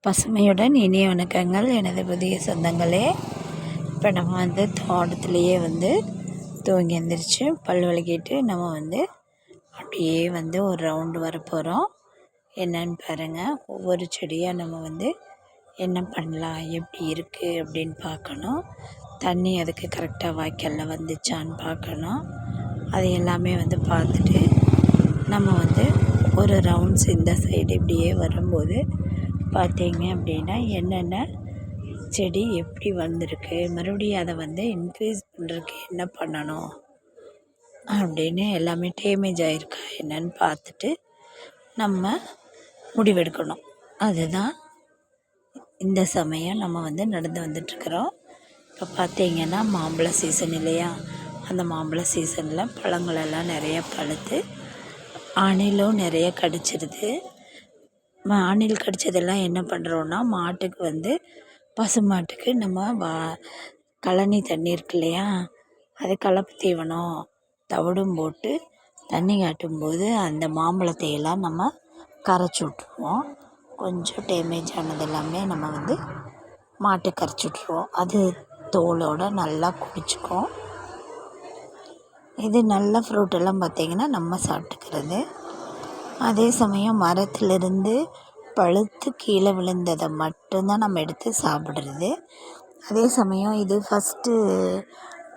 பசுமையுடன் இனிய வணக்கங்கள் எனது புதிய சொந்தங்களே. இப்போ நம்ம தோட்டத்துலேயே தூங்கி எழுந்திரிச்சு பல் விளக்கிட்டு நம்ம அப்படியே ஒரு ரவுண்டு வர போகிறோம். என்னன்னு பாருங்கள். ஒவ்வொரு செடியாக நம்ம என்ன பண்ணலாம், எப்படி இருக்குது அப்படின்னு பார்க்கணும். தண்ணி அதுக்கு கரெக்டாக வாய்க்காலில் வந்துச்சான்னு பார்க்கணும். அது எல்லாமே பார்த்துட்டு நம்ம ஒரு ரவுண்ட்ஸ் இந்த சைடு இப்படியே வரும்போது பார்த்தீங்க அப்படின்னா என்னென்ன செடி எப்படி வந்திருக்கு, மறுபடியும் அதை இன்க்ரீஸ் பண்ணுறதுக்கு என்ன பண்ணணும் அப்படின்னு எல்லாமே டேமேஜ் ஆகிருக்கா என்னன்னு பார்த்துட்டு நம்ம முடிவெடுக்கணும். அதுதான் இந்த சமயம் நம்ம நடந்து வந்துட்டுருக்குறோம். இப்போ பார்த்தீங்கன்னா மாம்பழ சீசன் இல்லையா, அந்த மாம்பழ சீசனில் பழங்களெல்லாம் நிறைய பழுத்து அணிலும் நிறைய கடிச்சிருது. அணில் கடித்ததெல்லாம் என்ன பண்ணுறோன்னா, மாட்டுக்கு பசுமாட்டுக்கு நம்ம கழனி தண்ணி இருக்கு இல்லையா, அது கலப்பு தீவனம் தவிடும் போட்டு தண்ணி காட்டும்போது அந்த மாம்பழத்தை எல்லாம் நம்ம கரைச்சி விட்ருவோம். கொஞ்சம் டேமேஜ் ஆனது எல்லாமே நம்ம மாட்டுக்கு கரைச்சி விட்ருவோம். அது தோலோடு நல்லா குடிச்சிக்கும். இது நல்ல ஃப்ரூட்டெல்லாம் பார்த்திங்கன்னா நம்ம சாப்பிட்டுக்கிறது. அதே சமயம் மரத்திலிருந்து பழுத்து கீழே விழுந்ததை மட்டும்தான் நம்ம எடுத்து சாப்பிட்றது. அதே சமயம் இது ஃபஸ்ட்டு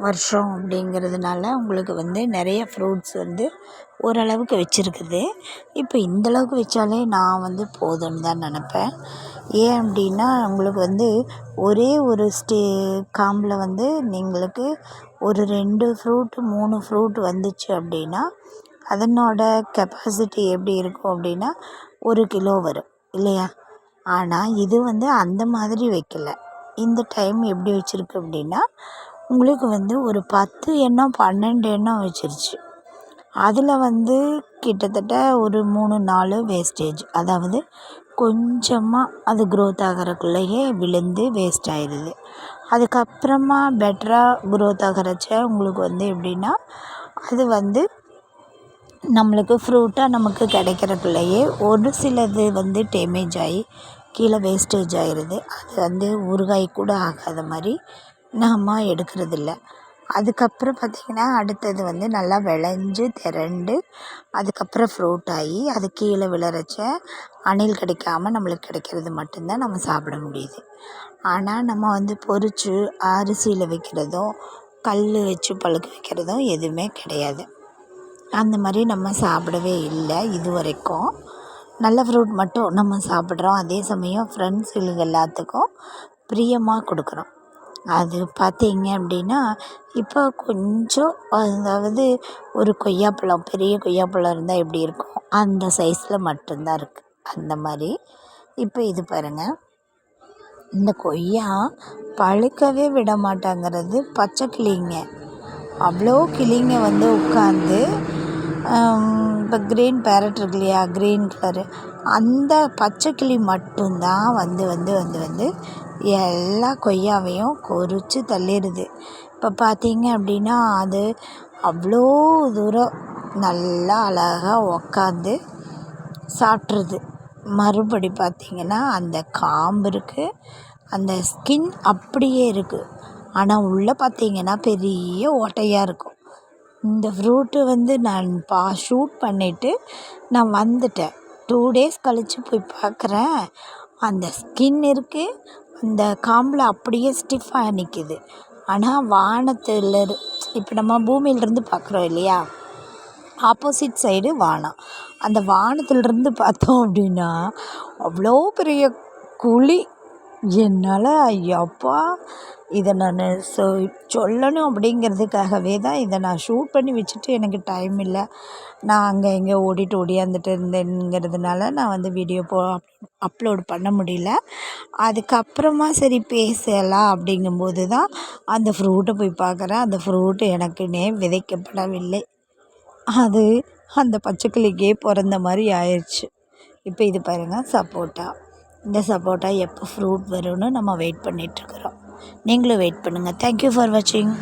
வருஷம் அப்படிங்கிறதுனால உங்களுக்கு நிறைய ஃப்ரூட்ஸ் ஓரளவுக்கு வச்சுருக்குது. இப்போ இந்தளவுக்கு வச்சாலே நான் போதும்னு தான் நினப்பேன். ஏன் அப்படின்னா உங்களுக்கு ஒரே ஒரு காம்பில் நீங்களுக்கு ஒரு 2 ஃப்ரூட்டு 3 ஃப்ரூட் வந்துச்சு அப்படின்னா அதனோட கெப்பாசிட்டி எப்படி இருக்கும் அப்படின்னா 1 கிலோ வரும் இல்லையா. ஆனால் இது அந்த மாதிரி வைக்கல. இந்த டைம் எப்படி வச்சுருக்கு அப்படின்னா உங்களுக்கு ஒரு 10 எண்ணம் 12 எண்ணம் வச்சிருச்சு. அதில் கிட்டத்தட்ட ஒரு 3-4 வேஸ்டேஜ், அதாவது கொஞ்சமாக அது க்ரோத் ஆகிறக்குள்ளேயே விழுந்து வேஸ்ட் ஆயிடுது. அதுக்கப்புறமா பெட்டராக க்ரோத் ஆகிறச்ச உங்களுக்கு எப்படின்னா அது நம்மளுக்கு ஃப்ரூட்டாக நமக்கு கிடைக்கிறக்குள்ளேயே ஒரு சிலது டேமேஜ் ஆகி கீழே வேஸ்டேஜ் ஆகிடுது. அது ஊறுகாய் கூட ஆகாத மாதிரி நாம் எடுக்கிறதில்ல. அதுக்கப்புறம் பார்த்திங்கன்னா அடுத்தது நல்லா விளைஞ்சு திரண்டு அதுக்கப்புறம் ஃப்ரூட் ஆகி அது கீழே விழறச்ச அணில் கிடைக்காமல் நம்மளுக்கு கிடைக்கிறது மட்டும்தான் நம்ம சாப்பிட முடியுது. ஆனால் நம்ம பொரித்து அரிசியில் வைக்கிறதும் கல் வச்சு பழுக்க வைக்கிறதும் எதுவுமே கிடையாது. அந்த மாதிரி நம்ம சாப்பிடவே இல்லை இது வரைக்கும். நல்ல ஃப்ரூட் மட்டும் நம்ம சாப்பிட்றோம். அதே சமயம் ஃப்ரெண்ட்ஸுகளுக்கு எல்லாத்துக்கும் பிரியமாக கொடுக்குறோம். அது பார்த்தீங்க அப்படின்னா இப்போ கொஞ்சம், அதாவது ஒரு கொய்யாப்பழம், பெரிய கொய்யாப்பழம் இருந்தால் எப்படி இருக்கும் அந்த சைஸில் மட்டும்தான் இருக்குது. அந்த மாதிரி இப்போ இது பாருங்கள், இந்த கொய்யா பழுக்கவே விட மாட்டாங்கிறது பச்சை கிளிங்க. அவ்வளோ கிளிங்க உட்காந்து இப்போ க்ரீன் பேரட் இருக்கு இல்லையா, க்ரீன் கலரு, அந்த பச்சை கிளி மட்டும்தான் வந்து எல்லா கொய்யாவையும் கொறித்து தள்ளிடுது. இப்போ பார்த்தீங்க அப்படின்னா அது அவ்வளோ தூரம் நல்லா அழகாக உக்காந்து சாப்பிட்ருது. மறுபடி பார்த்திங்கன்னா அந்த காம்பு இருக்குது, அந்த ஸ்கின் அப்படியே இருக்குது. ஆனால் உள்ளே பார்த்திங்கன்னா பெரிய ஓட்டையாக இருக்கும். இந்த ஃப்ரூட்டு நான் ஷூட் பண்ணிவிட்டு நான் வந்துட்டேன். 2 days கழித்து போய் பார்க்குறேன், அந்த ஸ்கின் இருக்குது, அந்த காம்பில் அப்படியே ஸ்டிஃபாக நிற்கிது. ஆனால் வானத்தில் இப்போ நம்ம பூமியிலிருந்து பார்க்குறோம் இல்லையா, ஆப்போசிட் சைடு வானம். அந்த வானத்திலிருந்து பார்த்தோம் அப்படின்னா அவ்வளோ பெரிய குழி. என்னால் ஐயப்பா இதை நான் சொல்லணும் அப்படிங்கிறதுக்காகவே தான் இதை நான் ஷூட் பண்ணி வச்சுட்டு எனக்கு டைம் இல்லை, நான் அங்கே இங்கே ஓடியாந்துட்டு இருந்தேங்கிறதுனால நான் வீடியோ அப்லோட் பண்ண முடியல. அதுக்கப்புறமா சரி பேசலாம் அப்படிங்கும்போது தான் அந்த ஃப்ரூட்டை போய் பார்க்குறேன். அந்த ஃப்ரூட்டு எனக்குன்னே விதைக்கப்படவில்லை, அது அந்த பச்சைக்கிளிக்கே பிறந்த மாதிரி ஆயிடுச்சு. இப்போ இது பாருங்கள் சப்போட்டா. இந்த சப்போட்டா எப்போ ஃப்ரூட் வரும்னு நம்ம வெயிட் பண்ணிகிட்ருக்குறோம். நீங்களும் வெயிட் பண்ணுங்கள். தேங்க்யூ ஃபார் வாட்சிங்.